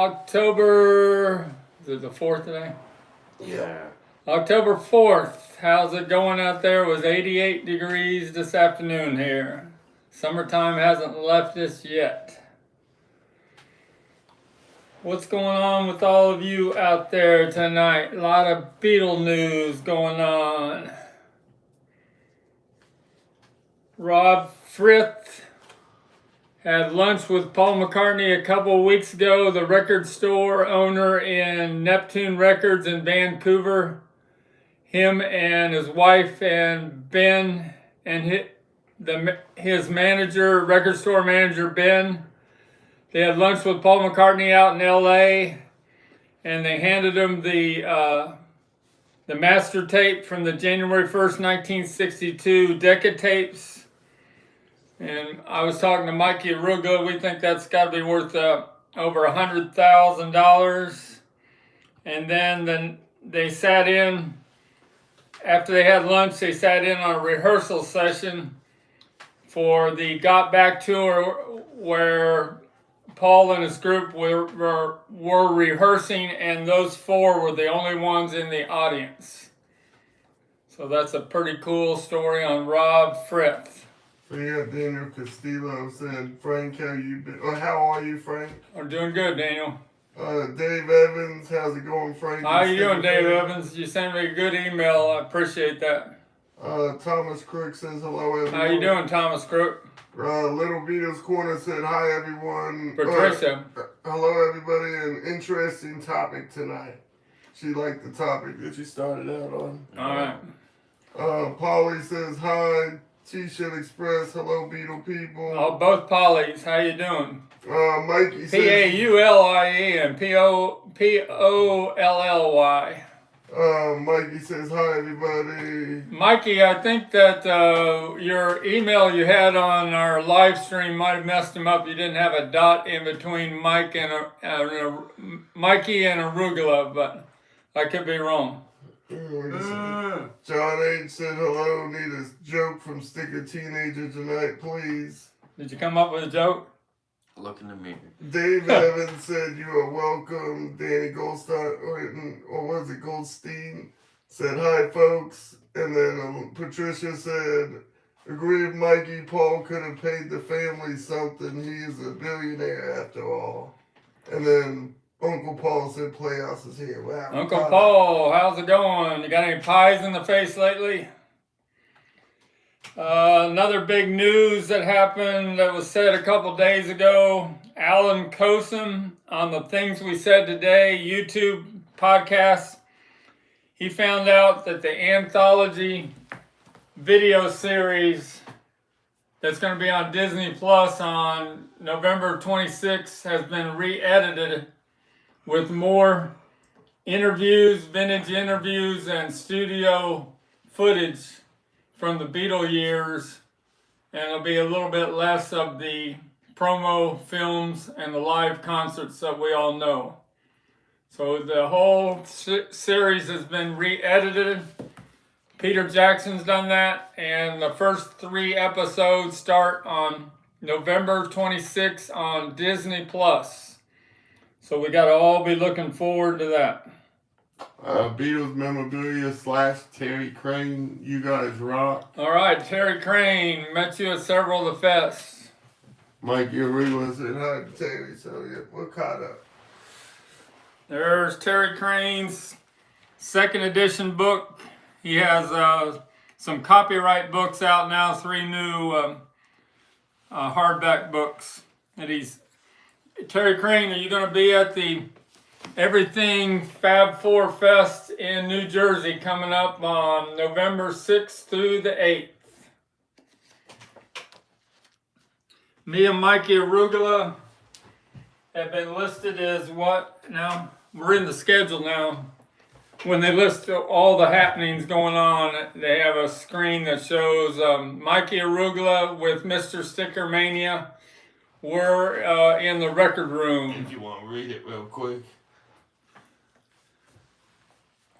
October, is it the 4th today? Yeah. October 4th. How's it going out there? It was 88 degrees this afternoon here. Summertime hasn't left us yet. What's going on with all of you out there tonight? A lot of Beatle news going on. Rob Frith had lunch with Paul McCartney a couple of weeks ago, the record store owner in Neptune Records in Vancouver. Him and his wife and Ben and his manager, record store manager Ben, they had lunch with Paul McCartney out in LA, and they handed him the master tape from the January 1st, 1962 Decca tapes. And I was talking to Mikey Arugula. We think that's got to be worth over $100,000. And then they sat in, after they had lunch, they sat in on a rehearsal session for the Got Back tour where Paul and his group were rehearsing, and those four were the only ones in the audience. So that's a pretty cool story on Rob Frith. So yeah, Daniel Castillo said, Frank, how you been? Or how are you, Frank? I'm doing good, Daniel. Dave Evans, how's it going, Frank? How you doing, Dave Evans? You sent me a good email. I appreciate that. Thomas Crook says hello, everyone. How you doing, Thomas Crook? Little Beatles Corner said hi, everyone. Patricia. Hello, everybody. An interesting topic tonight. She liked the topic that you started out on. All right. Polly says hi. T-shirt Express, hello, Beatle people. Oh, both Pollys. How you doing? Mikey says P-A-U-L-I-E and P-O-L-L-Y. Mikey says hi, everybody. Mikey, I think that your email you had on our live stream might have messed him up. You didn't have a dot in between Mikey and Arugula, but I could be wrong. John H. said hello, need a joke from Sticker Teenager tonight, please. Did you come up with a joke? Look in the mirror. Dave Evans said you are welcome. Danny Goldstein, or was it Goldstein, said hi, folks. And then Patricia said, agree with Mikey, Paul could have paid the family something. He is a billionaire after all. And then Uncle Paul said Playhouse is here. Wow. Uncle Paul, how's it going? You got any pies in the face lately? Another big news that happened that was said a couple days ago. Alan Cosom on the Things We Said Today YouTube podcast. He found out that the anthology video series that's going to be on Disney Plus on November 26th has been re-edited with more interviews, vintage interviews, and studio footage from the Beatle years. And it'll be a little bit less of the promo films and the live concerts that we all know. So the whole series has been re-edited. Peter Jackson's done that, and the first 3 episodes start on November 26th on Disney Plus. So we got to all be looking forward to that. Beatles memorabilia / Terry Crane, you guys rock. All right, Terry Crane, met you at several of the fests. Mikey Arugula said hi to Terry, so yeah, we're caught up. There's Terry Crane's 2nd edition book. He has some copyright books out now, 3 new hardback books that he's. Terry Crane, are you going to be at the Everything Fab 4 Fest in New Jersey coming up on November 6th through the 8th? Me and Mikey Arugula have been listed as what now? We're in the schedule now. When they list all the happenings going on, they have a screen that shows Mikey Arugula with Mr. Stickermania. We're in the record room. If you want to read it real quick.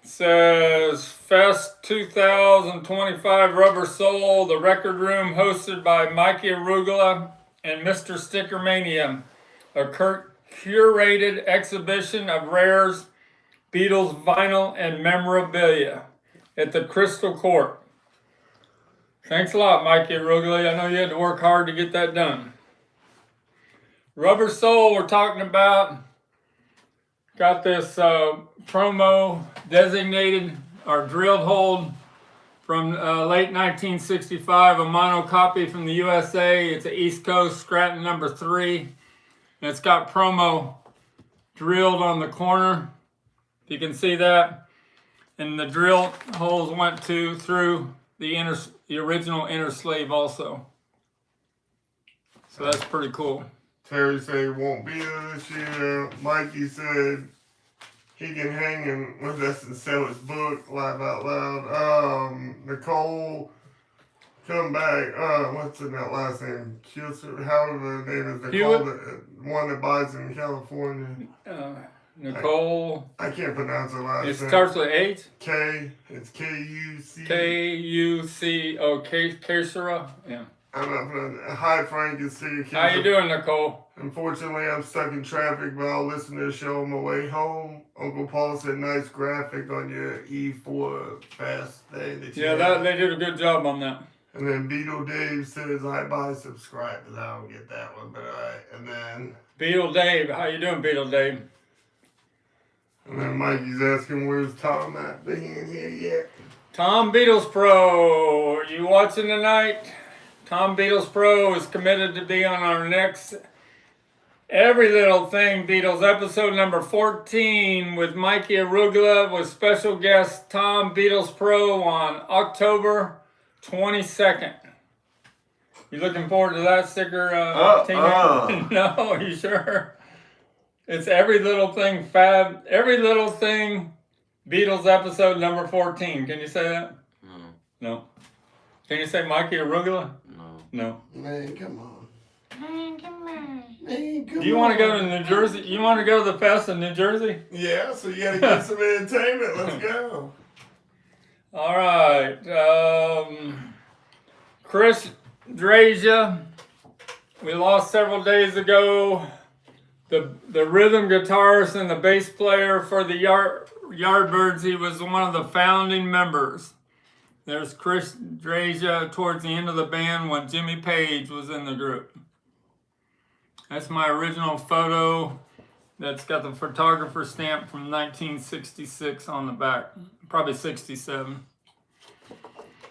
It says Fest 2025 Rubber Soul, the record room hosted by Mikey Arugula and Mr. Stickermania. curated exhibition of rares, Beatles vinyl, and memorabilia at the Crystal Court. Thanks a lot, Mikey Arugula. I know you had to work hard to get that done. Rubber Soul, we're talking about. Got this promo designated or drilled hole from late 1965, a mono copy from the USA. It's an East Coast Stratton number 3. And it's got promo drilled on the corner. If you can see that. And the drill holes went through the original inner sleeve also. So that's pretty cool. Terry said he won't be there this year. Mikey said he can hang in with us and sell his book, Live Out Loud. Nicole, come back. What's in that last name? Kilser, however the name is. Nicole, the one that buys in California. Nicole. I can't pronounce her last name. It starts with H? K. It's K-U-C. K-U-C. Oh, Kesera? Yeah. I'm not pronouncing. Hi, Frank and Steve. How you doing, Nicole? Unfortunately, I'm stuck in traffic, but I'll listen to the show on my way home. Uncle Paul said nice graphic on your E4 fast thing. That you had. They did a good job on that. And then Beetle Dave says, I buy subscribers. I don't get that one, but alright. And then Beetle Dave. How you doing, Beetle Dave? And then Mikey's asking, where's Tom at? They ain't here yet. Tom Beatles Pro. Are you watching tonight? Tom Beatles Pro is committed to be on our next Every Little Thing Beatles episode number 14 with Mikey Arugula with special guest Tom Beatles Pro on October 22nd. You looking forward to that sticker, No, are you sure? It's Every Little Thing Every Little Thing Beatles episode number 14. Can you say that? No. Can you say Mikey Arugula? No. Man, come on. Man, come on. Man, come Do you want to go to New Jersey? You want to go to the fest in New Jersey? Yeah, so you gotta get some entertainment. Let's go. All right. Chris Drazia, we lost several days ago. The rhythm guitarist and the bass player for the Yardbirds. He was one of the founding members. There's Chris Drazia towards the end of the band when Jimmy Page was in the group. That's my original photo that's got the photographer stamp from 1966 on the back. Probably 67.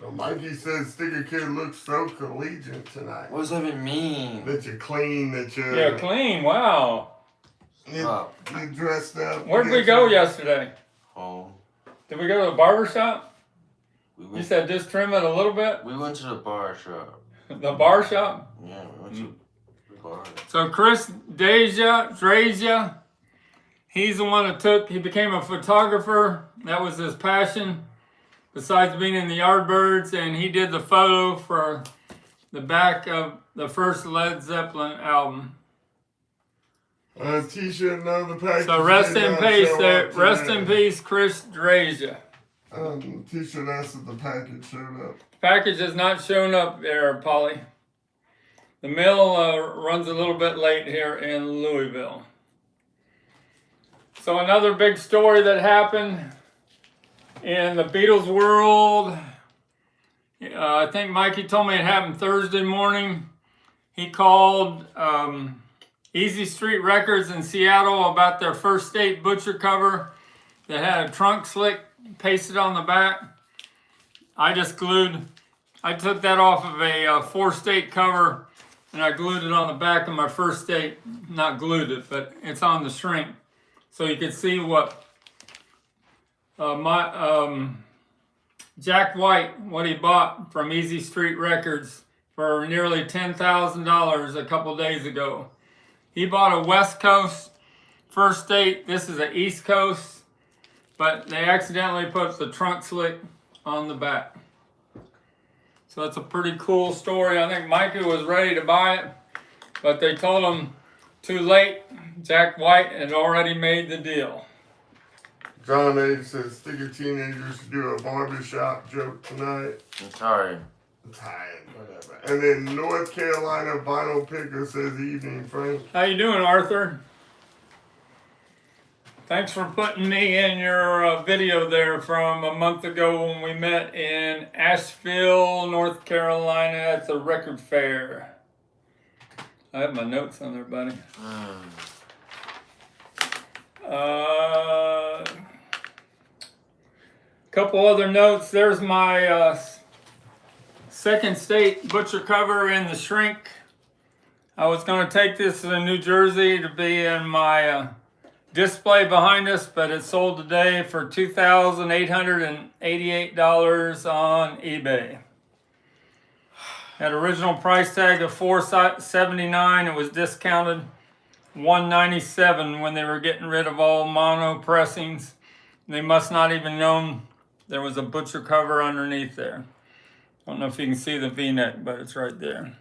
Well, Mikey says Sticker Kid looks so collegiate tonight. What does that even mean? That you're clean, that you're... Yeah, clean, wow. You're dressed up. Where'd we go yesterday? Oh. Did we go to the barber shop? We You said just trim it a little bit? We went to the bar shop. The bar shop? Yeah, we went to the bar. So Chris Drazia, he's the one that he became a photographer. That was his passion, besides being in the Yardbirds, and he did the photo for the back of the first Led Zeppelin album. T-shirt, none of the package. So rest in peace there. Rest in peace, Chris Drazia. T-shirt asked if the package showed up. Package has not shown up there, Polly. The mail runs a little bit late here in Louisville. So another big story that happened in the Beatles world. I think Mikey told me it happened Thursday morning. He called Easy Street Records in Seattle about their First State Butcher cover that had a trunk slick pasted on the back. I took that off of a 4-state cover and I glued it on the back of my First State. Not glued it, but it's on the shrink. So you can see what Jack White, what he bought from Easy Street Records for nearly $10,000 a couple days ago. He bought a West Coast First State. This is an East Coast, but they accidentally put the trunk slick on the back. So that's a pretty cool story. I think Mikey was ready to buy it, but they told him too late. Jack White had already made the deal. John H. says Sticker Teenagers should do a barbershop joke tonight. I'm tired. Tired, whatever. And then North Carolina Vinyl Picker says evening, Frank. How you doing, Arthur? Thanks for putting me in your video there from a month ago when we met in Asheville, North Carolina at the record fair. I have my notes on there, buddy. Couple other notes. There's my second state butcher cover in the shrink. I was going to take this to New Jersey to be in my display behind us, but it sold today for $2,888 on eBay. At original price tag of $479, it was discounted $197 when they were getting rid of all mono pressings. They must not even known there was a butcher cover underneath there. I don't know if you can see the V-neck, but it's right there.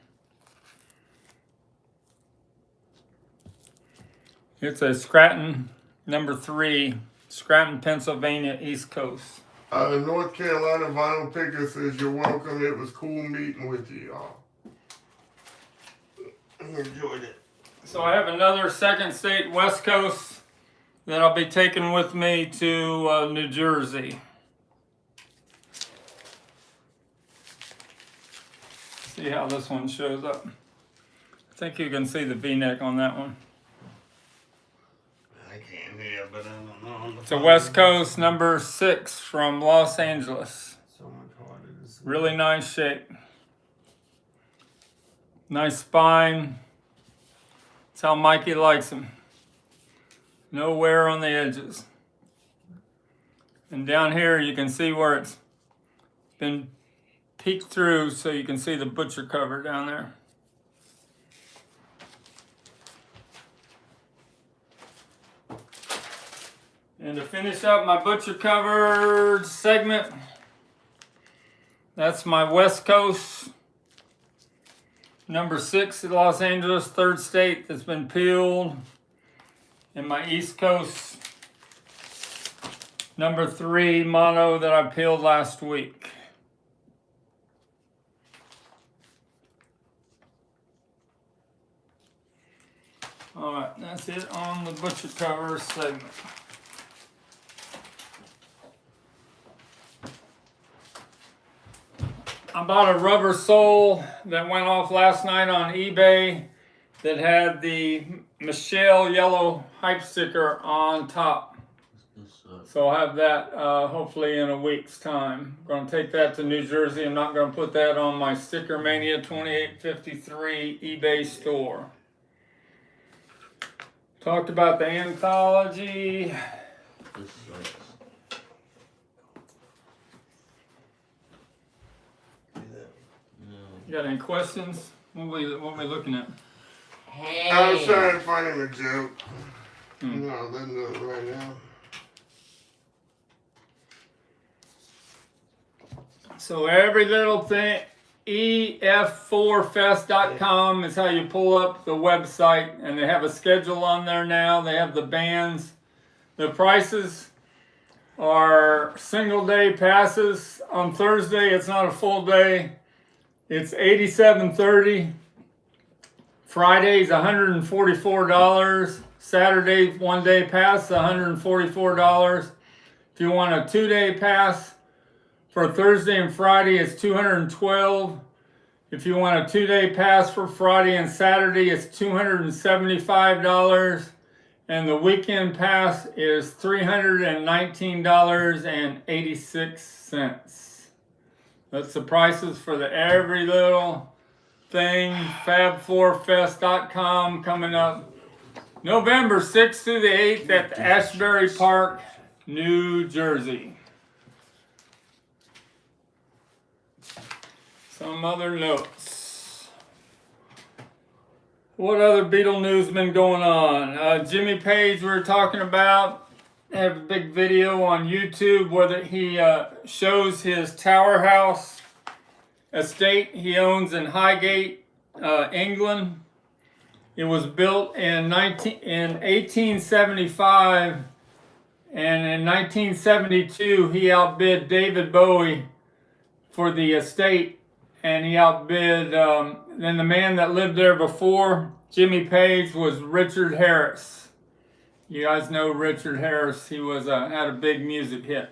It's a Scranton number 3, Scranton, Pennsylvania, East Coast. North Carolina Vinyl Picker says you're welcome. It was cool meeting with you, y'all. I enjoyed it. So I have another second state West Coast that I'll be taking with me to New Jersey. See how this one shows up. I think you can see the V-neck on that one. I can't hear, but I don't know. It's a West Coast number 6 from Los Angeles. So much harder to see. Really nice shape. Nice spine. That's how Mikey likes them. No wear on the edges. And down here you can see where it's been peeked through, so you can see the butcher cover down there. And to finish up my butcher cover segment, that's my West Coast number 6 in Los Angeles, third state that's been peeled. And my East Coast number 3 mono that I peeled last week. Alright, that's it on the butcher cover segment. I bought a rubber sole that went off last night on eBay that had the Michelle yellow hype sticker on top. So I'll have that hopefully in a week's time. I'm going to take that to New Jersey. I'm not going to put that on my STICKERMANIA 2853 eBay store. Talked about the anthology. You got any questions? What are we looking at? Hey. I was trying to find him a joke. No, let's do it right now. So every little thing, ef4fest.com is how you pull up the website, and they have a schedule on there now. They have the bands. The prices are single day passes. On Thursday, it's not a full day. It's $87.30. Friday's $144. Saturday, 1 day pass, $144. If you want a 2-day pass for Thursday and Friday, it's $212. If you want a 2-day pass for Friday and Saturday, it's $275. And the weekend pass is $319.86. That's the prices for the every little thing. Fab4fest.com coming up November 6th through the 8th at the Ashbury Park, New Jersey. Some other notes. What other Beatle news been going on? Jimmy Page we were talking about. I have a big video on YouTube where he shows his tower house estate he owns in Highgate, England. It was built in 1875, and in 1972 he outbid David Bowie for the estate, and he outbid, then the man that lived there before Jimmy Page was Richard Harris. You guys know Richard Harris. He was had a big music hit.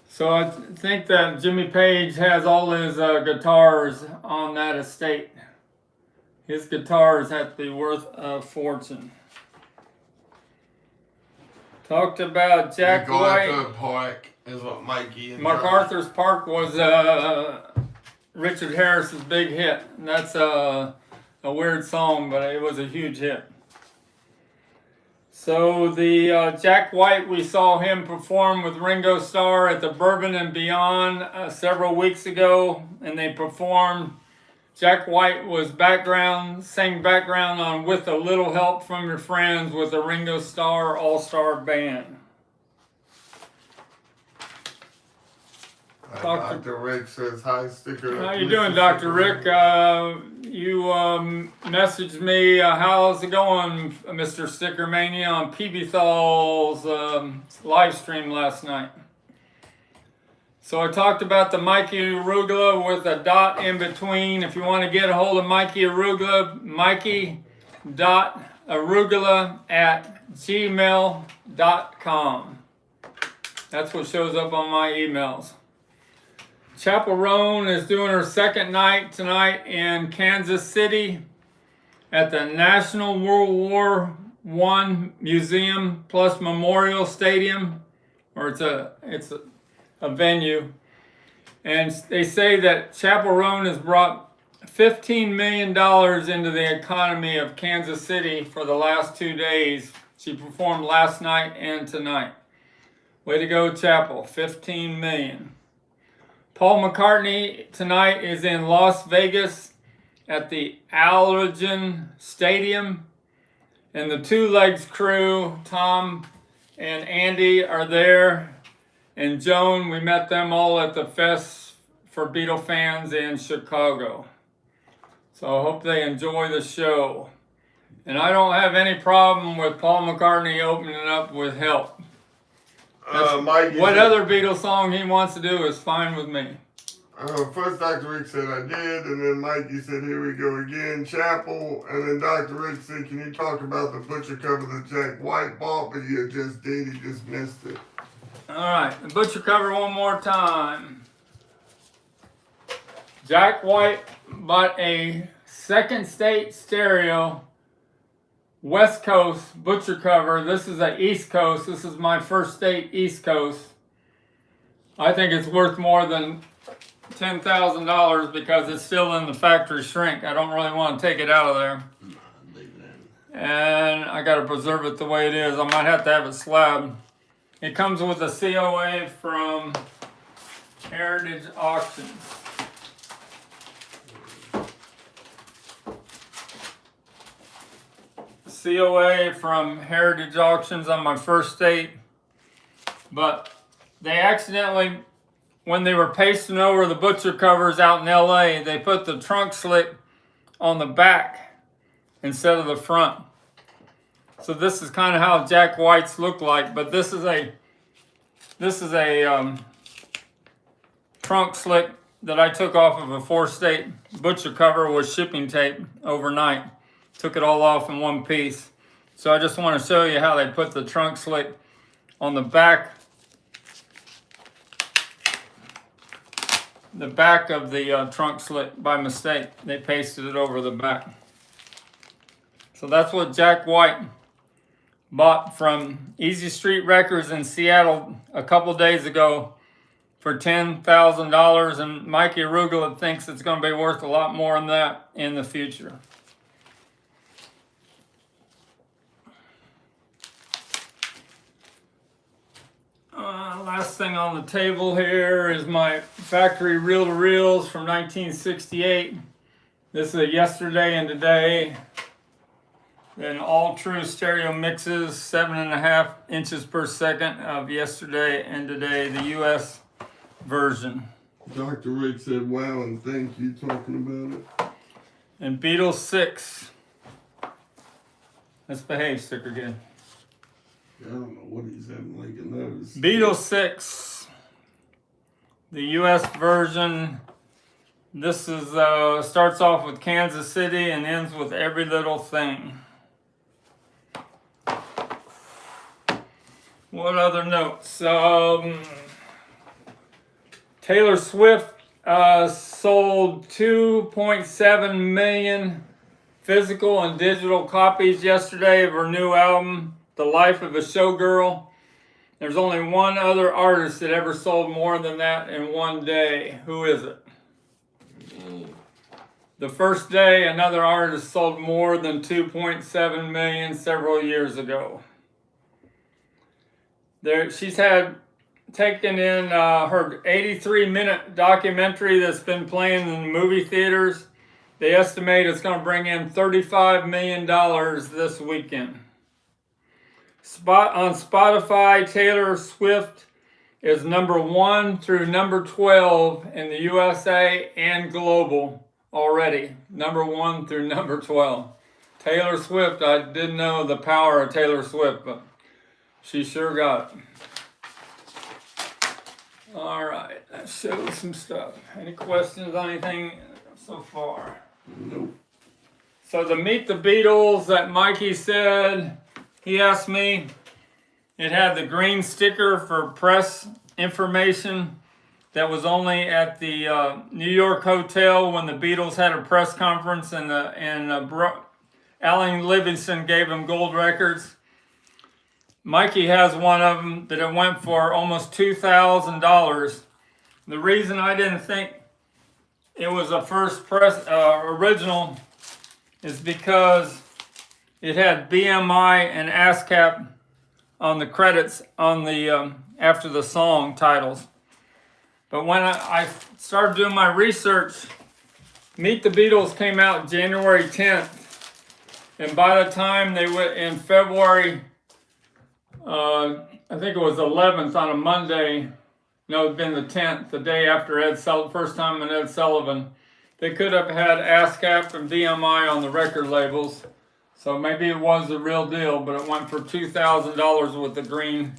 So I think that Jimmy Page has all his guitars on that estate. His guitars have to be worth a fortune. Talked about Jack White. MacArthur Park is what Mikey and MacArthur's Park was Richard Harris's big hit. And that's a weird song, but it was a huge hit. So the Jack White, we saw him perform with Ringo Starr at the Bourbon and Beyond several weeks ago, and they performed. Jack White was sang background on With a Little Help from Your Friends with the Ringo Starr All-Star Band. Dr. Rick says hi, Sticker. How you doing, Dr. Rick? You messaged me, how's it going, Mr. Stickermania, on PB Thal's live stream last night. So I talked about the Mikey Arugula with a dot in between. If you want to get a hold of Mikey Arugula, mikey.arugula@gmail.com. That's what shows up on my emails. Chapel Roan is doing her second night tonight in Kansas City at the National World War I Museum plus Memorial Stadium, or it's a venue. And they say that Chapel Roan has brought $15 million into the economy of Kansas City for the last 2 days. She performed last night and tonight. Way to go, Chapel. 15 million. Paul McCartney tonight is in Las Vegas at the Allegiant Stadium. And the Two Legs crew, Tom and Andy, are there. And Joan, we met them all at the Fest for Beatle fans in Chicago. So I hope they enjoy the show. And I don't have any problem with Paul McCartney opening up with Help. What other Beatles song he wants to do is fine with me. First Dr. Rick said I did, and then Mikey said here we go again, Chapel, and then Dr. Rick said, can you talk about the butcher cover that Jack White bought, but you just did, he just missed it. All right, the butcher cover one more time. Jack White bought a second state stereo West Coast butcher cover. This is a East Coast. This is my first state East Coast. I think it's worth more than $10,000 because it's still in the factory shrink. I don't really want to take it out of there. And I got to preserve it the way it is. I might have to have it slabbed. It comes with a COA from Heritage Auctions. COA from Heritage Auctions on my first state. But they accidentally, when they were pasting over the butcher covers out in LA, they put the trunk slit on the back instead of the front. So this is kind of how Jack White's look like, but this is a trunk slit that I took off of a 4-state butcher cover with shipping tape overnight. Took it all off in one piece. So I just want to show you how they put the trunk slit on the back of the trunk slit by mistake. They pasted it over the back. So that's what Jack White bought from Easy Street Records in Seattle a couple days ago for $10,000, and Mikey Arugula thinks it's going to be worth a lot more than that in the future. Last thing on the table here is my factory reel-to-reels from 1968. This is a yesterday and today. Then all true stereo mixes, 7.5 inches per second of yesterday and today, the US version. Dr. Rick said, wow, and thank you, talking about it. And Beatles 6. Let's behave, sticker again. I don't know what he's having like a nose. Beatles 6. The US version This is starts off with Kansas City and ends with Every Little Thing. What other notes? Taylor Swift sold 2.7 million physical and digital copies yesterday of her new album, The Life of a Showgirl. There's only one other artist that ever sold more than that in one day. Who is it? The first day, another artist sold more than 2.7 million several years ago. She's taken in her 83-minute documentary that's been playing in movie theaters. They estimate it's going to bring in $35 million this weekend. On Spotify, Taylor Swift is number 1 through number 12 in the USA and global already. Number 1 through number 12. Taylor Swift, I didn't know the power of Taylor Swift, but she sure got it. All right, that shows some stuff. Any questions on anything so far? Nope. So the Meet the Beatles that Mikey said, he asked me, it had the green sticker for press information that was only at the New York hotel when the Beatles had a press conference and Alan Livingston gave them gold records. Mikey has one of them that it went for almost $2,000. The reason I didn't think it was a first press original is because it had BMI and ASCAP on the credits on the after the song titles. But when I started doing my research, Meet the Beatles came out January 10th, and by the time they went in February, I think it was 11th on a Monday. No, it'd been the 10th, the day after first time in Ed Sullivan. They could have had ASCAP and BMI on the record labels, so maybe it was the real deal. But it went for $2,000 with the green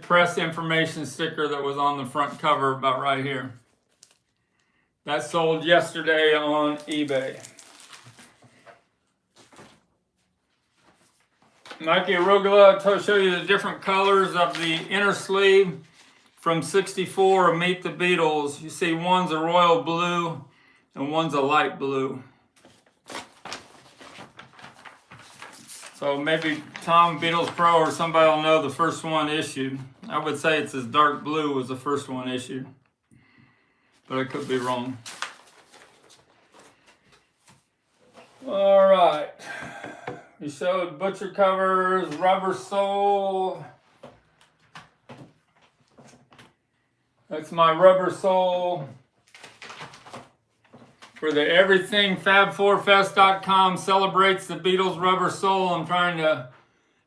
press information sticker that was on the front cover, about right here. That sold yesterday on eBay. Mikey Arugula, to show you the different colors of the inner sleeve from 64 of Meet the Beatles. You see one's a royal blue and one's a light blue. So maybe Tom Beatles Pro or somebody will know the first one issued. I would say it's this dark blue was the first one issued, but I could be wrong. All right. We showed butcher covers, rubber sole. That's my rubber sole for the everything Fab4Fest.com celebrates the Beatles rubber sole. I'm trying to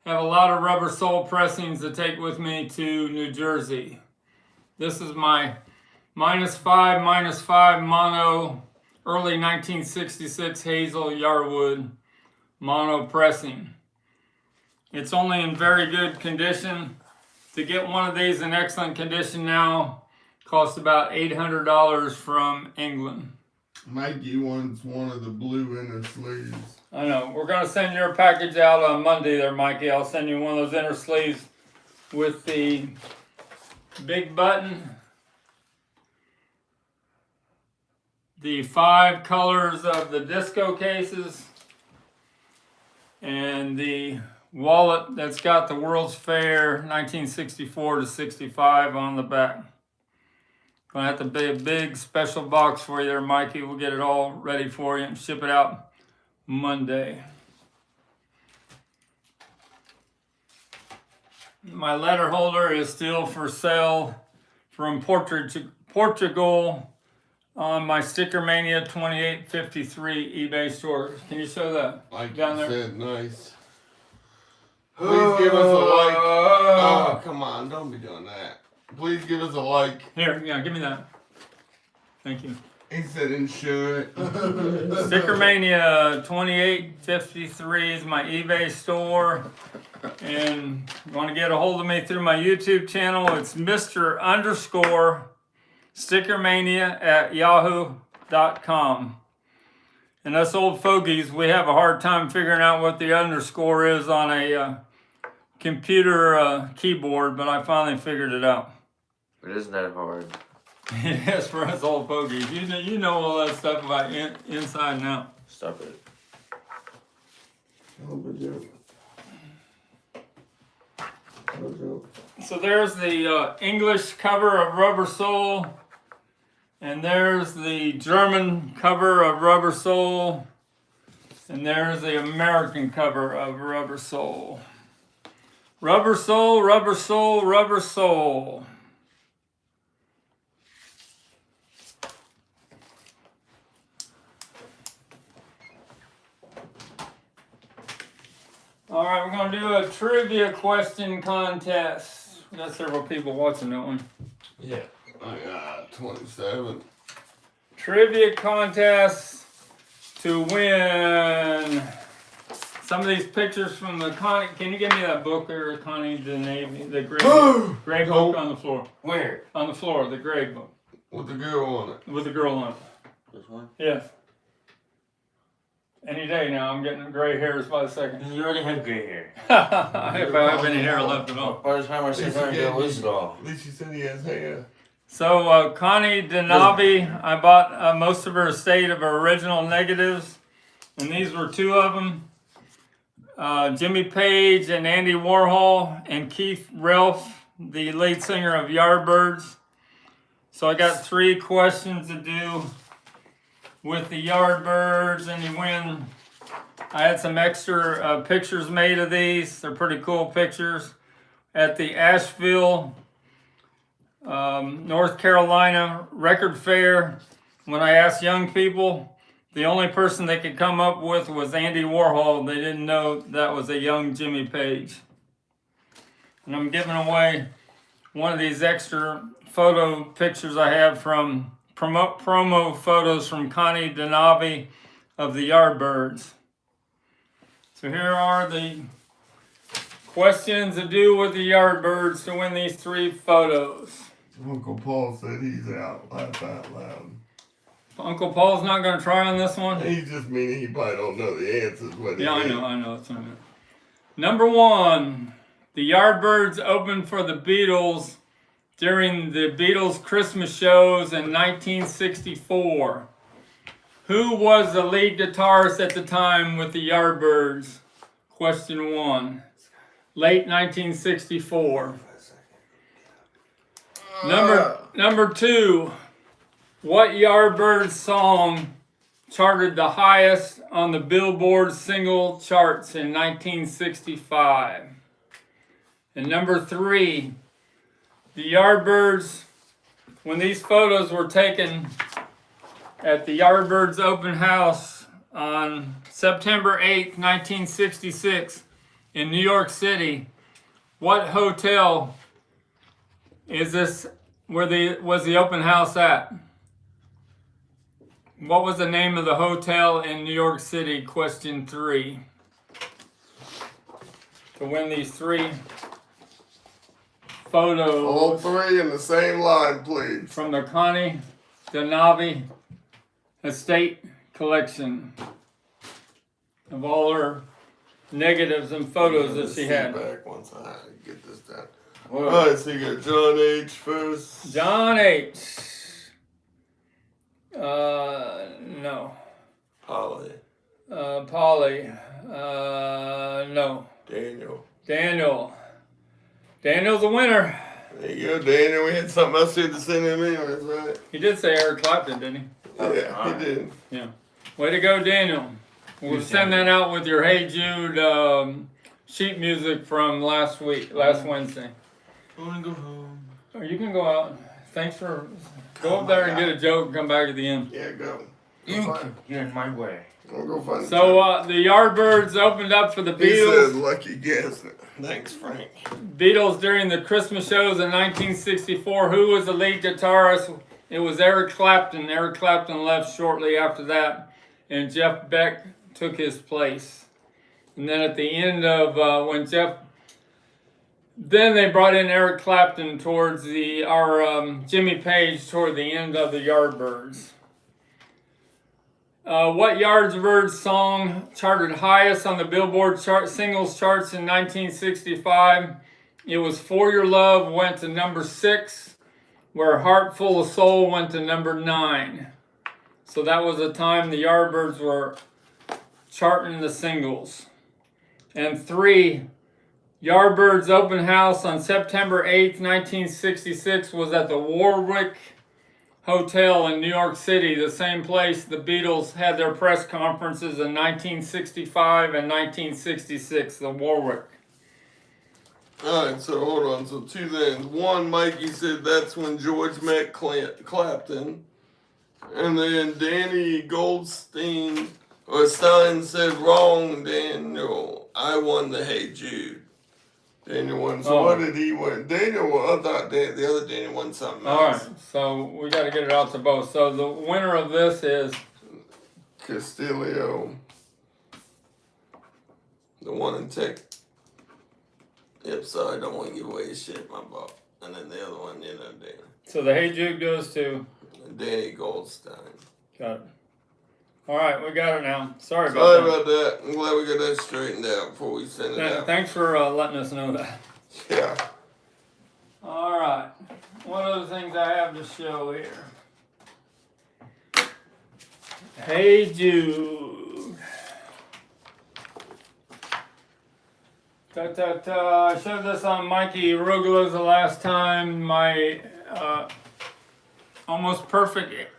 have a lot of rubber sole pressings to take with me to New Jersey. This is my -5 mono early 1966 Hazel Yarwood mono pressing. It's only in very good condition. To get one of these in excellent condition now costs about $800 from England. Mikey wants one of the blue inner sleeves. I know. We're going to send your package out on Monday there, Mikey. I'll send you one of those inner sleeves with the big button, the 5 colors of the disco cases, and the wallet that's got the World's Fair 1964 to 65 on the back. Gonna have to be a big special box for you there, Mikey. We'll get it all ready for you and ship it out Monday. My letter holder is still for sale from Portugal on my STICKERMANIA 2853 eBay store. Can you show that? Like down you there? said, nice. Please give us a like. Oh, come on, don't be doing that. Please give us a like. Here, yeah, give me that. Thank you. He said insure it. STICKERMANIA 2853 is my eBay store. And you want to get a hold of me through my YouTube channel, it's Mr. _ STICKERMANIA@yahoo.com. And us old fogies, we have a hard time figuring out what the underscore is on a computer keyboard, but I finally figured it out. It isn't that hard. Yes, for us old fogies. You know all that stuff about inside and out. Stop it. So there's the English cover of Rubber Soul, and there's the German cover of Rubber Soul, and there's the American cover of Rubber Soul. Rubber Soul, Rubber Soul, Rubber Soul. All right, we're going to do a trivia question contest. We got several people watching, don't we? Yeah. I got 27. Trivia contest to win some of these pictures from the Connie. Can you give me that book there, Connie, the Navy, the gray book on the floor? Where? On the floor, the gray book. With the girl on it. With the girl on it. This one? Yes. Any day now, I'm getting gray hairs by the second. You already have gray hair. If I have any hair left at all. By the time I sit down, you'll lose it all. At least you said he has hair. So Connie DeNavi, I bought most of her estate of her original negatives, and these were two of them. Jimmy Page and Andy Warhol and Keith Relf, the lead singer of Yardbirds. So I got 3 questions to do with the Yardbirds, and you win. I had some extra pictures made of these. They're pretty cool pictures. At the Asheville, North Carolina Record Fair, when I asked young people, the only person they could come up with was Andy Warhol. They didn't know that was a young Jimmy Page. And I'm giving away one of these extra photo pictures I have from promo photos from Connie DeNavi of the Yardbirds. So here are the questions to do with the Yardbirds to win these 3 photos. Uncle Paul said he's out. Laugh out loud. Uncle Paul's not going to try on this one? He's just meaning he probably don't know the answers. Yeah, I know. That's what I meant. Number 1, the Yardbirds opened for the Beatles during the Beatles Christmas shows in 1964. Who was the lead guitarist at the time with the Yardbirds? Question 1. Late 1964. Number 2. What Yardbirds song charted the highest on the Billboard single charts in 1965? And number 3. The Yardbirds, when these photos were taken at the Yardbirds open house on September 8th, 1966 in New York City, what hotel is this, was the open house at? What was the name of the hotel in New York City? Question 3. To win these 3 photos. All 3 in the same line, please. From the Connie DeNavi estate collection of all her negatives and photos that she had. Back once I get this down. Whoa. Alright, so you got John H. first. John H. No. Polly. Polly. No. Daniel. Daniel's the winner. There you go, Daniel. We had something else here to send him anyways, right? He did say Eric Clapton, didn't he? Yeah, he did. Yeah. Way to go, Daniel. We'll send that out with your Hey Jude sheet music from last Wednesday. I want to go home. Or you can go out. Thanks for... Go up there and get a joke and come back at the end. Yeah, go. You're in my way. I'll go find So the Yardbirds opened up for the He said Beatles. lucky guess. Thanks, Frank. Beatles during the Christmas shows in 1964. Who was the lead guitarist? It was Eric Clapton. Eric Clapton left shortly after that, and Jeff Beck took his place. And then at the end of when Jeff Then they brought in Eric Clapton towards Jimmy Page toward the end of the Yardbirds. What Yardbirds song charted highest on the Billboard singles charts in 1965? It was For Your Love, went to number 6, where Heart Full of Soul went to number 9. So that was the time the Yardbirds were charting the singles. And 3, Yardbirds open house on September 8th, 1966 was at the Warwick Hotel in New York City, the same place the Beatles had their press conferences in 1965 and 1966, the Warwick. Alright, so hold on. So 2 things. 1, Mikey said that's when George met Clapton. And then Danny Goldstein or Stein said wrong, Daniel. I won the Hey Jude. Daniel won. So what did he win? Daniel won. I thought the other Daniel won something else. Alright, so we got to get it out to both. So the winner of this is Castillo. The one in Tech. Yep, sorry, I don't want to give away his shit, my fault. And then the other one, Danny. So the Hey Jude goes to Danny Goldstein. Got it. Alright, we got it now. Sorry about Sorry that. about that. I'm glad we got that straightened out before we send it out. Thanks for letting us know that. Yeah. Alright, one of the things I have to show here. Hey Jude. I showed this on Mikey Rugla's the last time. My almost perfect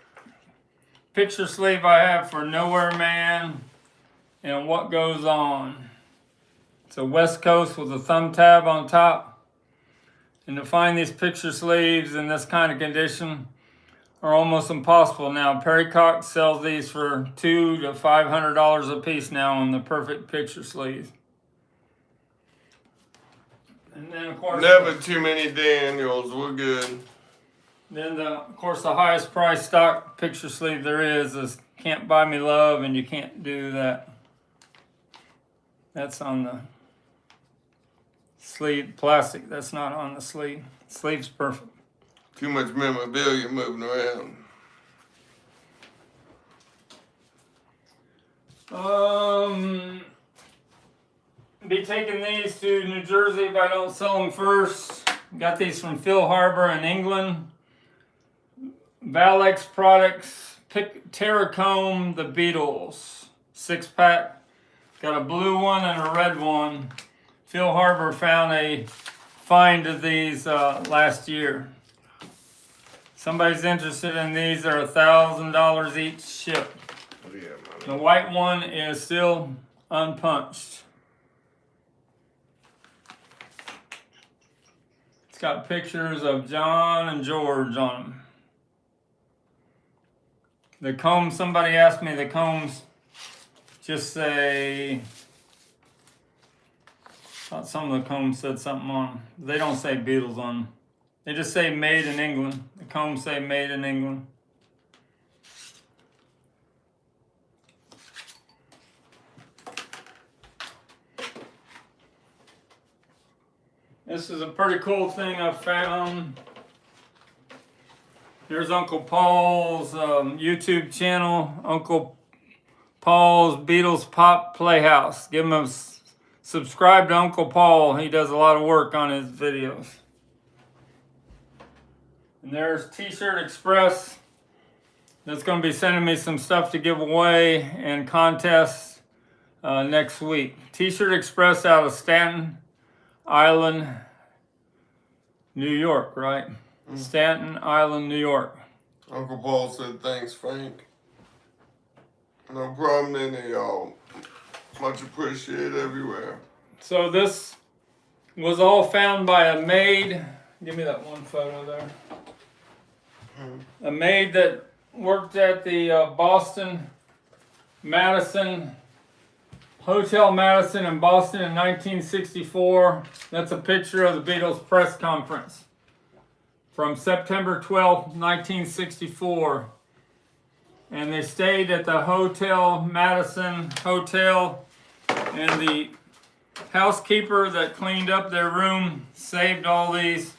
picture sleeve I have for Nowhere Man and What Goes On. It's a West Coast with a thumb tab on top. And to find these picture sleeves in this kind of condition are almost impossible now. Perry Cox sells these for $200 to $500 a piece now on the perfect picture sleeve. And then of course Never too many Daniels. We're good. Then, of course, the highest price stock picture sleeve there is Can't Buy Me Love, and you can't do that. That's on the sleeve, plastic. That's not on the sleeve. Sleeve's perfect. Too much memorabilia moving around. Be taking these to New Jersey if I don't sell them first. Got these from Phil Harbor in England. Valex Products, Terracombe, the Beatles, 6-pack. Got a blue one and a red one. Phil Harbor found a find of these last year. Somebody's interested in these, they're $1,000 each shipped. The white one is still unpunched. It's got pictures of John and George on them. The combs, somebody asked me, the combs just say, thought some of the combs said something on them. They don't say Beatles on them. They just say made in England. The combs say made in England. This is a pretty cool thing I found. Here's Uncle Paul's YouTube channel, Uncle Paul's Beatles Pop Playhouse. Give him a subscribe to Uncle Paul. He does a lot of work on his videos. And there's T-Shirt Express. That's going to be sending me some stuff to give away and contests next week. T-Shirt Express out of Staten Island, New York, right? Staten Island, New York. Uncle Paul said, thanks, Frank. No problem, any of y'all. Much appreciated everywhere. So this was all found by a maid. Give me that one photo there. A maid that worked at the Boston Madison, Hotel Madison in Boston in 1964. That's a picture of the Beatles press conference from September 12th, 1964. And they stayed at the Hotel Madison Hotel, and the housekeeper that cleaned up their room saved all these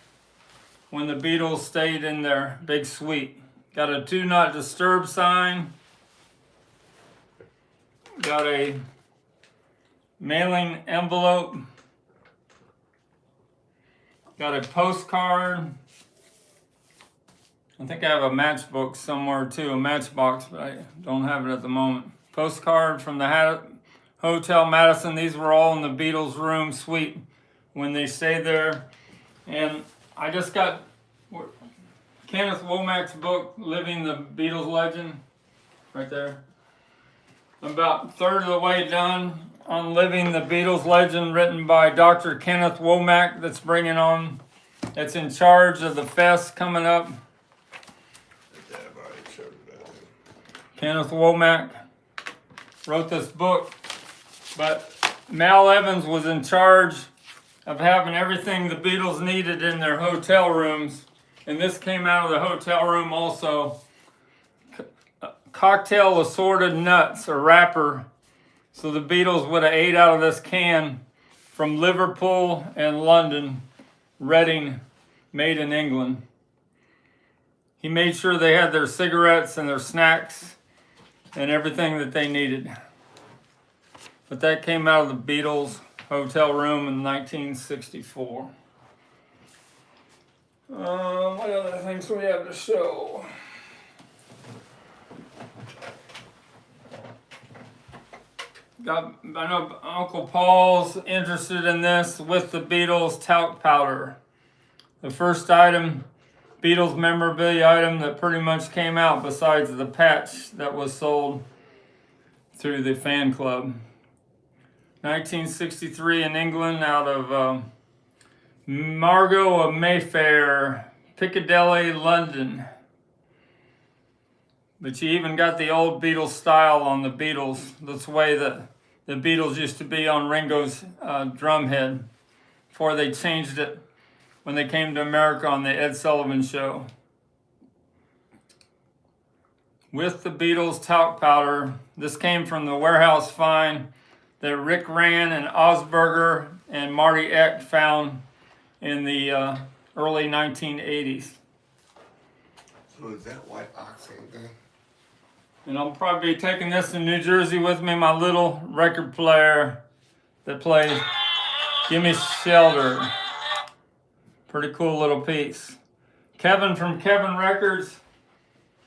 when the Beatles stayed in their big suite. Got a do not disturb sign. Got a mailing envelope. Got a postcard. I think I have a matchbook somewhere too, a matchbox, but I don't have it at the moment. Postcard from the Hotel Madison. These were all in the Beatles' room suite when they stayed there. And I just got Kenneth Womack's book, Living the Beatles Legend, right there. I'm about a third of the way done on Living the Beatles Legend, written by Dr. Kenneth Womack, that's in charge of the fest coming up. Kenneth Womack wrote this book, but Mal Evans was in charge of having everything the Beatles needed in their hotel rooms, and this came out of the hotel room also. Cocktail assorted nuts, a wrapper, so the Beatles would have ate out of this can from Liverpool and London, Reading, made in England. He made sure they had their cigarettes and their snacks and everything that they needed. But that came out of the Beatles hotel room in 1964. What other things do we have to show? I know Uncle Paul's interested in this, with the Beatles talc powder. The first item, Beatles memorabilia item that pretty much came out besides the patch that was sold through the fan club. 1963 in England, out of Margot of Mayfair, Piccadilly, London. But you even got the old Beatles style on the Beatles. That's the way that the Beatles used to be on Ringo's drum head before they changed it when they came to America on the Ed Sullivan Show. With the Beatles talc powder, this came from the warehouse find that Rick Rand and Osberger and Marty Eck found in the early 1980s. So is that white oxygen thing? And I'll probably be taking this to New Jersey with me, my little record player that plays Gimme Shelter. Pretty cool little piece. Kevin from Kevin Records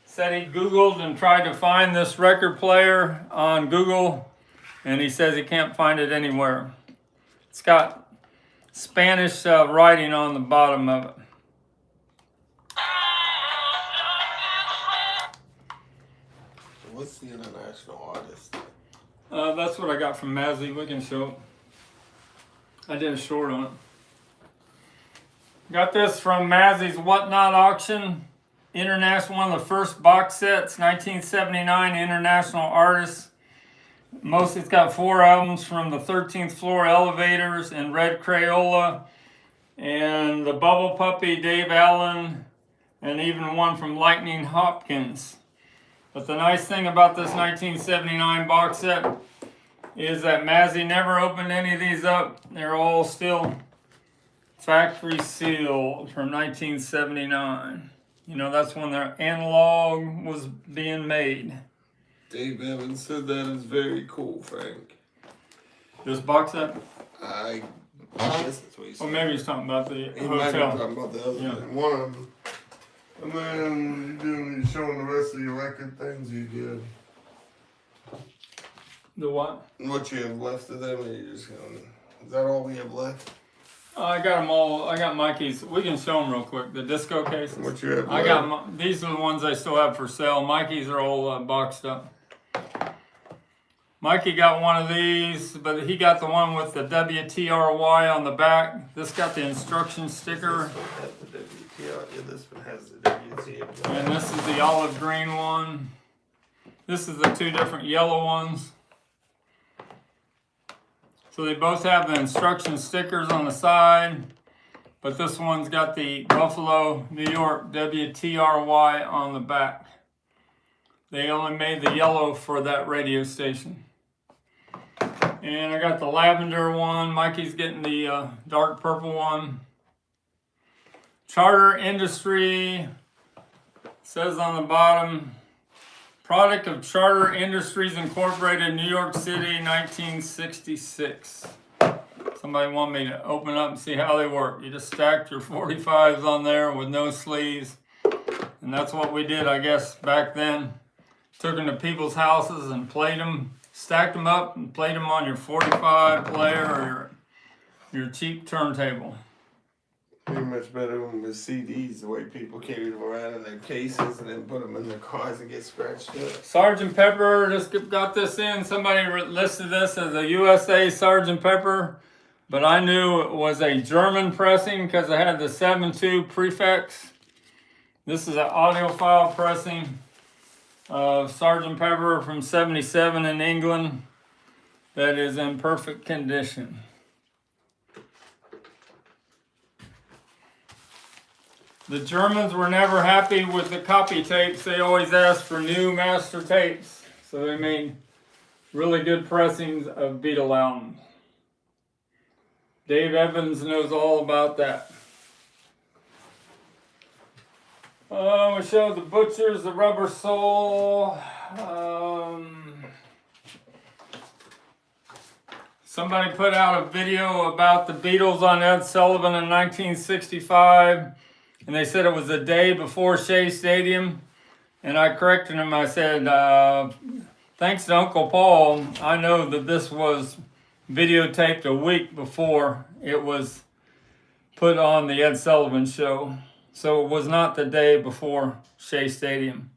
said he Googled and tried to find this record player on Google, and he says he can't find it anywhere. It's got Spanish writing on the bottom of it. What's the international artist? That's what I got from Mazzy. We can show it. I did a short on it. Got this from Mazzy's Whatnot auction. International, one of the first box sets, 1979, International Artists. It's got 4 albums from the 13th Floor Elevators and Red Crayola and the Bubble Puppy, Dave Allen, and even one from Lightning Hopkins. But the nice thing about this 1979 box set is that Mazzy never opened any of these up. They're all still factory sealed from 1979. You know, that's when their analog was being made. Dave Evans said that is very cool, Frank. This box set? I guess that's what he said. Or maybe he's talking about the He might be hotel. talking about the other Yeah. thing. One of them. And then you're showing the rest of your record things you did. The what? What you have left of them, or you just going, is that all we have left? I got them all. I got Mikey's. We can show them real quick. The disco cases. What you have I left? got these are the ones I still have for sale. Mikey's are all boxed up. Mikey got one of these, but he got the one with the WTRY on the back. This got the instruction sticker. This one has the WTR. Yeah, this one has the WTR. And this is the olive green one. This is the 2 different yellow ones. So they both have the instruction stickers on the side, but this one's got the Buffalo, New York WTRY on the back. They only made the yellow for that radio station. And I got the lavender one. Mikey's getting the dark purple one. Charter Industry says on the bottom, product of Charter Industries Incorporated, New York City, 1966. Somebody want me to open up and see how they work. You just stacked your 45s on there with no sleeves. And that's what we did, I guess, back then. Took them to people's houses and played them, stacked them up and played them on your 45 player or your cheap turntable. Pretty much better than with CDs, the way people carry them around in their cases and then put them in their cars and get scratched up. Sgt. Pepper, just got this in. Somebody listed this as a USA Sgt. Pepper, but I knew it was a German pressing because it had the 7.2 prefix. This is an audiophile pressing of Sgt. Pepper from 77 in England that is in perfect condition. The Germans were never happy with the copy tapes. They always asked for new master tapes. So they made really good pressings of Beatle albums. Dave Evans knows all about that. We showed the Butchers, the Rubber Soul. Somebody put out a video about the Beatles on Ed Sullivan in 1965. And they said it was the day before Shea Stadium. And I corrected him. I said, thanks to Uncle Paul, I know that this was videotaped a week before it was put on the Ed Sullivan Show. So it was not the day before Shea Stadium.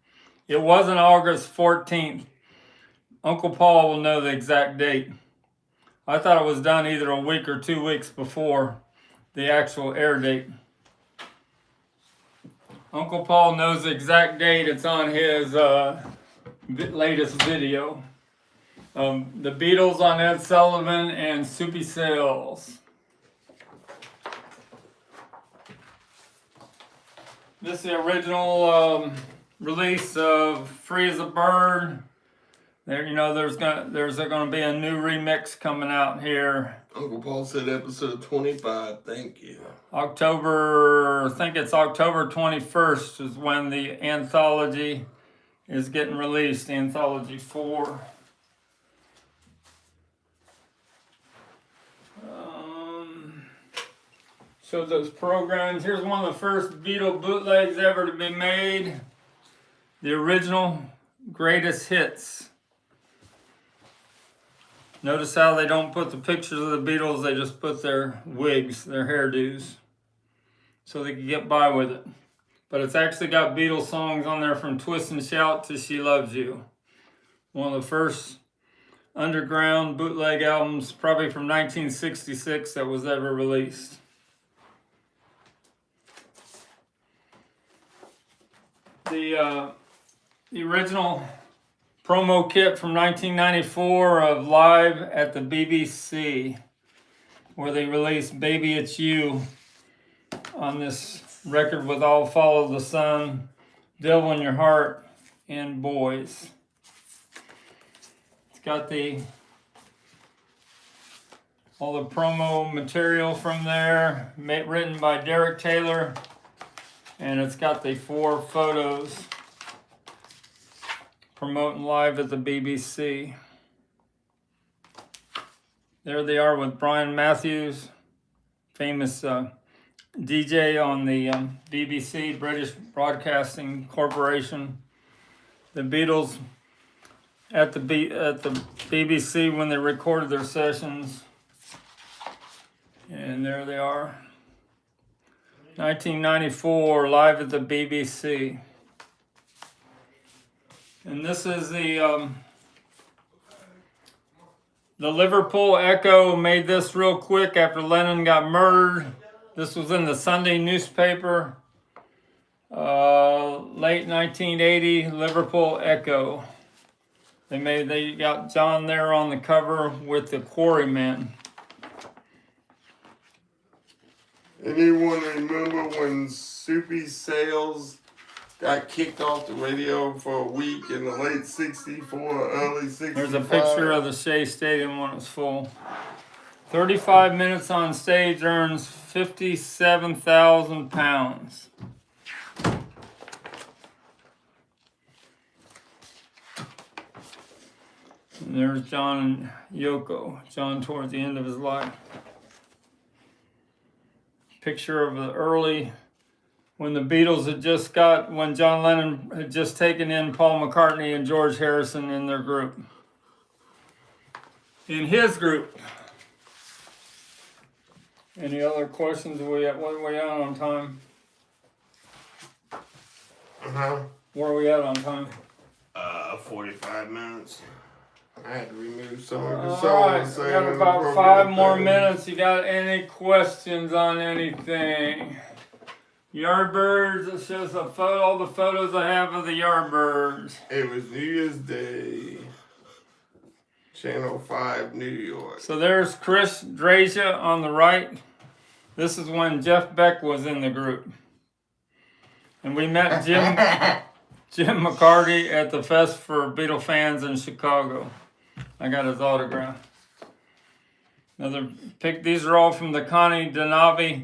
It wasn't August 14th. Uncle Paul will know the exact date. I thought it was done either a week or 2 weeks before the actual air date. Uncle Paul knows the exact date. It's on his latest video. The Beatles on Ed Sullivan and Soupy Sales. This is the original release of Free as a Bird. There, you know, there's gonna be a new remix coming out here. Uncle Paul said episode 25. Thank you. I think it's October 21st is when the anthology is getting released, Anthology 4. So those programs, here's one of the first Beatle bootlegs ever to be made. The original Greatest Hits. Notice how they don't put the pictures of the Beatles, they just put their wigs, their hairdos, so they can get by with it. But it's actually got Beatles songs on there from Twist and Shout to She Loves You. One of the first underground bootleg albums, probably from 1966, that was ever released. The original promo kit from 1994 of Live at the BBC, where they released Baby It's You on this record with I'll Follow the Sun, Devil in Your Heart, and Boys. It's got all the promo material from there, written by Derek Taylor, and it's got the 4 photos promoting Live at the BBC. There they are with Brian Matthews, famous DJ on the BBC, British Broadcasting Corporation. The Beatles at the BBC when they recorded their sessions. And there they are. 1994, Live at the BBC. And this is the Liverpool Echo made this real quick after Lennon got murdered. This was in the Sunday newspaper, late 1980, Liverpool Echo. They got John there on the cover with the Quarrymen. Anyone remember when Soupy Sales got kicked off the radio for a week in the late 64, early 65. There's a picture of the Shea Stadium when it's full. 35 minutes on stage earns 57,000 pounds. And there's John and Yoko. John towards the end of his life. Picture of the early, when the Beatles had just got, when John Lennon had just taken in Paul McCartney and George Harrison in their group. In his group. Any other questions? What are we at on time? Where are we at on time? 45 minutes. I had to remove some of the All songs. right, we got about 5 more minutes. You got any questions on anything? Yardbirds, it shows a photo, all the photos I have of the Yardbirds. It was New Year's Day. Channel 5, New York. So there's Chris Drasia on the right. This is when Jeff Beck was in the group. And we met Jim McCarty at the Fest for Beatle fans in Chicago. I got his autograph. Another pick. These are all from the Connie Donavi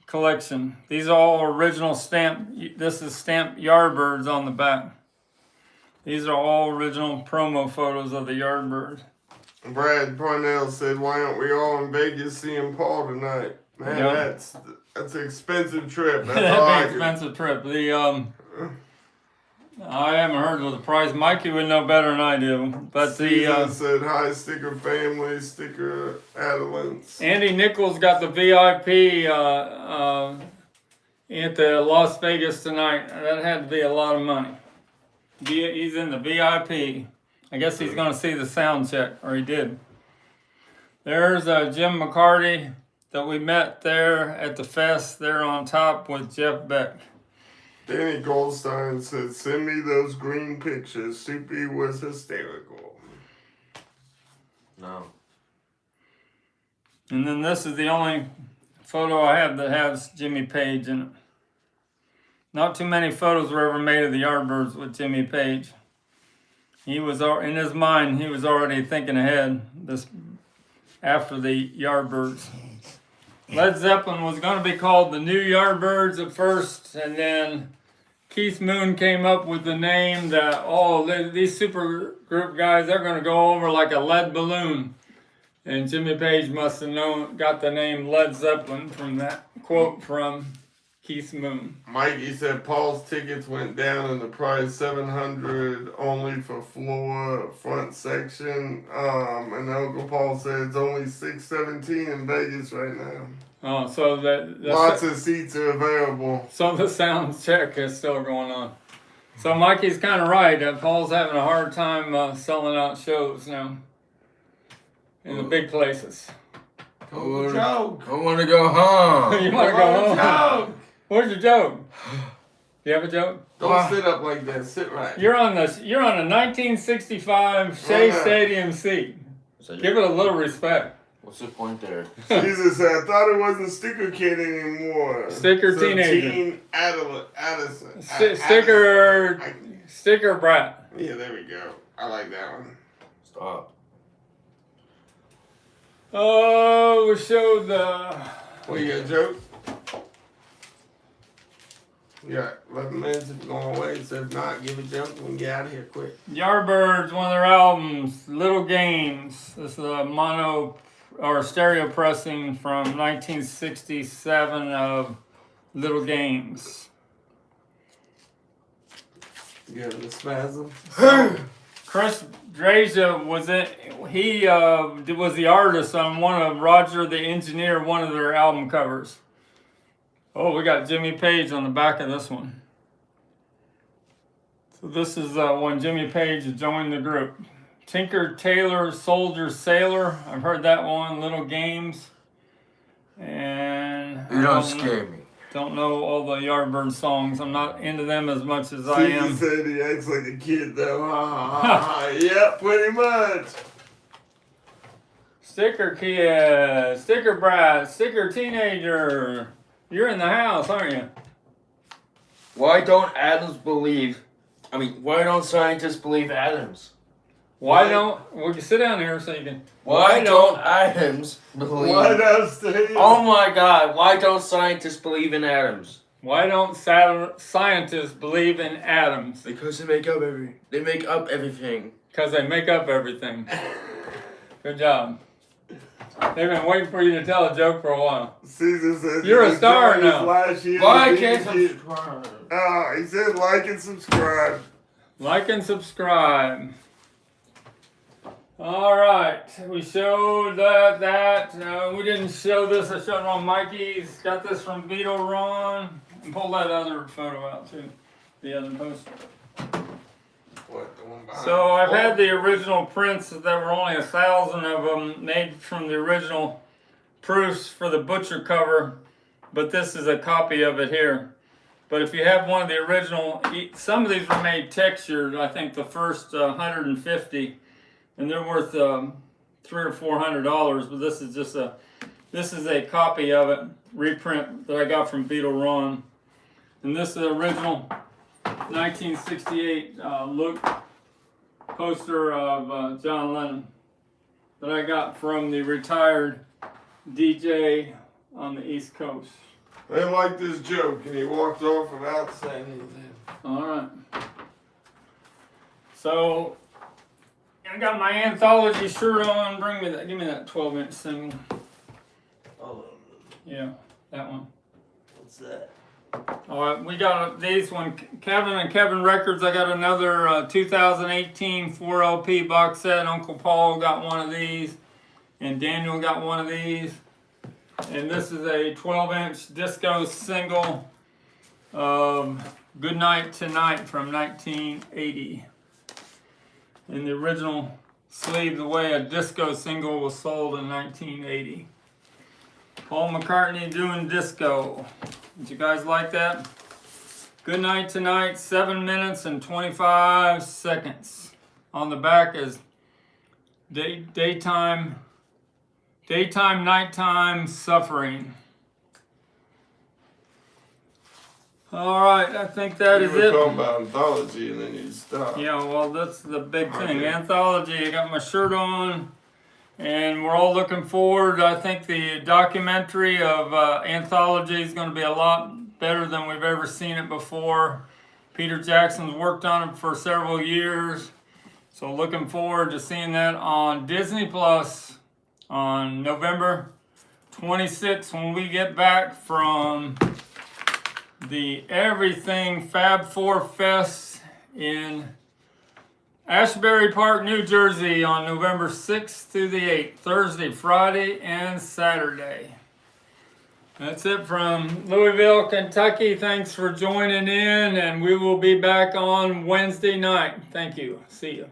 collection. These are all original stamp. This is stamped Yardbirds on the back. These are all original promo photos of the Yardbirds. Brad Parnell said, "Why aren't we all in Vegas seeing Paul tonight?" Man, Yep. that's an expensive trip. That's That'd all be I an expensive trip. I haven't heard of the price. Mikey would know better than I do. But Caesar said, "Hi, Sticker family, Sticker Adolence." Andy Nichols got the VIP at the Las Vegas tonight. That had to be a lot of money. He's in the VIP. I guess he's going to see the sound check, or he did. There's Jim McCarty that we met there at the fest there on top with Jeff Beck. Danny Goldstein said, "Send me those green pictures. Soupy was hysterical." No. And then this is the only photo I have that has Jimmy Page in it. Not too many photos were ever made of the Yardbirds with Jimmy Page. He was, in his mind, he was already thinking ahead this after the Yardbirds. Led Zeppelin was going to be called the New Yardbirds at first, and then Keith Moon came up with the name that, these super group guys, they're going to go over like a lead balloon. And Jimmy Page must have got the name Led Zeppelin from that quote from Keith Moon. Mikey said Paul's tickets went down in the price, $700 only for floor front section. And Uncle Paul said it's only $617 in Vegas right now. Oh, so Lots of seats are available. So the sound check is still going on. So Mikey's kind of right. Paul's having a hard time selling out shows now in the big places. Joke. I want to go home. You want to go home? Joke. Where's your joke? You have a joke? Don't sit up like that. Sit right. You're on a 1965 Shea Stadium seat. Give it a little respect. What's the point there? Jesus said, "I thought it wasn't Sticker Kid anymore." Sticker teenager. Teen Addison. Sticker brat. Yeah, there we go. I like that one. Stop. Oh, we showed the. What, you got a joke? You got 11 minutes if you're going away. So if not, give a joke and we can get out of here quick. Yardbirds, one of their albums, Little Games. This is a mono or stereo pressing from 1967 of Little Games. You having a spasm? Chris Drasia was was the artist on one of Roger the Engineer, one of their album covers. Oh, we got Jimmy Page on the back of this one. So this is when Jimmy Page joined the group. Tinker, Tailor, Soldier, Sailor. I've heard that one. Little Games. And You don't scare me. don't know all the Yardbird songs. I'm not into them as much as I am. He said he acts like a kid though. Yeah, pretty much. Sticker kid, sticker brat, sticker teenager. You're in the house, aren't you? Why don't atoms believe? Why don't scientists believe atoms? Why don't we can sit down here so you can? Why don't atoms believe? White House stay. Oh my God! Why don't scientists believe in atoms? Why don't scientists believe in atoms? Because they make up everything. Because they make up everything. Good job. They've been waiting for you to tell a joke for a while. Caesar says You're a he star joined now. us last year. Why He can't did- subscribe? He said like and subscribe. Like and subscribe. All right, we showed that. We didn't show this. I showed it on Mikey's. Got this from Beetle Ron. And pull that other photo out too. The other poster. What, the one behind? So I've had the original prints that were only 1,000 of them made from the original proofs for the butcher cover, but this is a copy of it here. But if you have one of the original, some of these were made textured. I think the first 150, and they're worth $300 or $400. But this is a copy of it, reprint that I got from Beetle Ron, and this is the original 1968 look poster of John Lennon that I got from the retired DJ on the East Coast. They liked this joke and he walked off without saying anything. All right. So I got my anthology shirt on. Bring me that. Give me that 12-inch single. Hold on. Yeah, that one. What's that? All right, we got these one, Kevin and Kevin Records. I got another 2018 4LP box set. Uncle Paul got one of these, and Daniel got one of these. And this is a 12-inch disco single of Good Night Tonight from 1980. In the original sleeve, the way a disco single was sold in 1980. Paul McCartney doing disco. Did you guys like that? Good Night Tonight, 7 minutes and 25 seconds. On the back is daytime, nighttime, suffering. All right, I think that is You were it. talking about anthology and then you stopped. Yeah, well, that's the big thing. Okay. Anthology, I got my shirt on, and we're all looking forward. I think the documentary of Anthology is going to be a lot better than we've ever seen it before. Peter Jackson's worked on it for several years, so looking forward to seeing that on Disney Plus on November 26th when we get back from the Everything Fab 4 Fest in Ashbury Park, New Jersey on November 6th through the 8th, Thursday, Friday, and Saturday. That's it from Louisville, Kentucky. Thanks for joining in, and we will be back on Wednesday night. Thank you. See you.